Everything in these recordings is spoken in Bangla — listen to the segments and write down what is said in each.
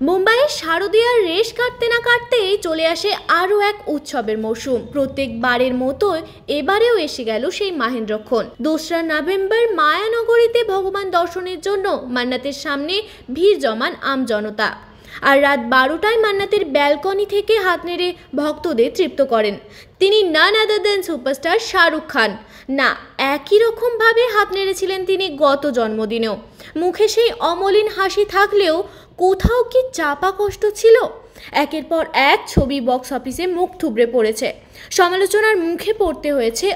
মুম্বাইয়ের শারদীয়ার রেশ কাটতে না কাটতেই চলে আসে আরও এক উৎসবের মৌসুম। প্রত্যেকবারের মতো এবারেও এসে গেল সেই মাহেন্দ্রক্ষণ। 2রা নভেম্বর মায়ানগরীতে ভগবান দর্শনের জন্য মান্নাতের সামনে ভিড় জমান আমজনতা। আর রাত 12টায় মান্নাতের ব্যালকনি থেকে হাত নেড়ে ভক্তদের তৃপ্ত করেন তিনি নান আদার দেন সুপারস্টার শাহরুখ খান। না, একই রকমভাবে হাত নেড়েছিলেন তিনি গত জন্মদিনেও। মুখে সেই অমলিন হাসি থাকলেও কোথাও কি চাপা কষ্ট ছিল? একের পর এক ছবি বক্স অফিসে মুখ থুবড়ে পড়েছে, সমালোচনার মুখে পড়তে হয়েছে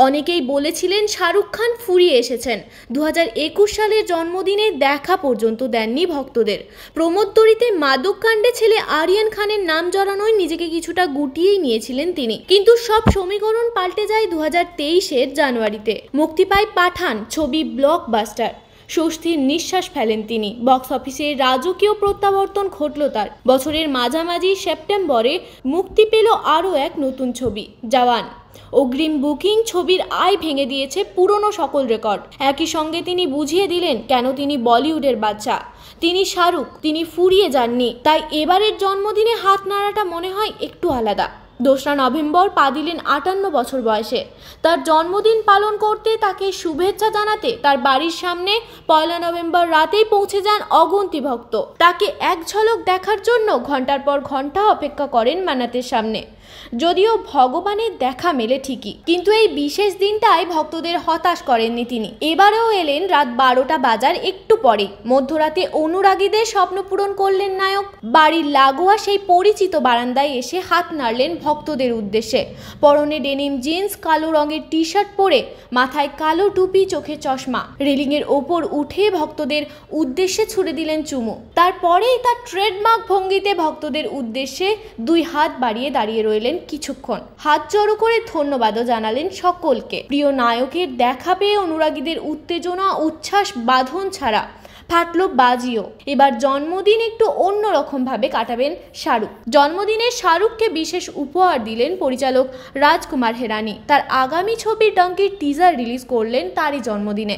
অনেকেই বলেছিলেন শাহরুখ খান ফুরিয়ে এসেছেন। 2021 সালের জন্মদিনে দেখা পর্যন্ত দেননি ভক্তদের। প্রমোদদরিতে মাদক কাণ্ডে ছেলে আরিয়ান খানের নাম জড়ানোয় নিজেকে কিছুটা গুটিয়েই নিয়েছিলেন তিনি, কিন্তু সব সমীকরণ পাল্টে যায় 2023-এর জানুয়ারিতে। মুক্তি পায় পাঠান ছবি, ব্লকবাস্টার। স্বস্তির নিঃশ্বাস ফেলেন তিনি। বক্স অফিসে রাজকীয় প্রত্যাবর্তন ঘটল তার। বছরের মাঝামাঝি সেপ্টেম্বরে মুক্তি পেল আরও এক নতুন ছবি, জওয়ান। অগ্রিম বুকিং ছবির আয় ভেঙে দিয়েছে পুরনো সকল রেকর্ড। একই সঙ্গে তিনি বুঝিয়ে দিলেন কেন তিনি বলিউডের বাদশা। তিনি শাহরুখ, তিনি ফুরিয়ে যাননি। তাই এবারের জন্মদিনে হাত নাড়াটা মনে হয় একটু আলাদা। 2রা নভেম্বর পা দিলেন 58 বছর বয়সে। তার জন্মদিন পালন করতে, তাকে শুভেচ্ছা জানাতে তার বাড়ির সামনে 1 নভেম্বর রাতেই পৌঁছে যান অগন্তি ভক্ত। তাকে এক ঝলক দেখার জন্য ঘন্টার পর ঘন্টা অপেক্ষা করেন মান্নাতের সামনে। যদিও ভগবানের দেখা মেলে ঠিকই, কিন্তু এই বিশেষ দিনটায় ভক্তদের হতাশ করেননি তিনি। এবারেও এলেন রাত 12টা বাজার একটু পরে। মধ্যরাতে অনুরাগীদের স্বপ্ন পূরণ করলেন নায়ক। বাড়ির লাগোয়া সেই পরিচিত বারান্দায় এসে হাত নাড়লেন ভক্তদের উদ্দেশ্যে। পরনে ডেনিম জিন্স, কালো রঙের টি শার্ট পরে, মাথায় কালো টুপি, চোখে চশমা। রেলিংয়ের ওপর উঠে ভক্তদের উদ্দেশ্যে ছুড়ে দিলেন চুমু। তারপরেই তার ট্রেডমার্ক ভঙ্গিতে ভক্তদের উদ্দেশ্যে 2 হাত বাড়িয়ে দাঁড়িয়ে রইলেন কিছুক্ষণ। হাত জড়ো করে ধন্যবাদও জানালেন সকলকে। প্রিয় নায়কের দেখা পেয়ে অনুরাগীদের উত্তেজনা, উচ্ছ্বাস, বাঁধন ছাড়া ফাটলো বাজিও। এবার জন্মদিন একটু অন্যরকম ভাবে কাটাবেন শাহরুখ। জন্মদিনে শাহরুখকে বিশেষ উপহার দিলেন পরিচালক রাজকুমার হিরানি। তার আগামী ছবি ডঙ্কির টিজার রিলিজ করলেন তারই জন্মদিনে।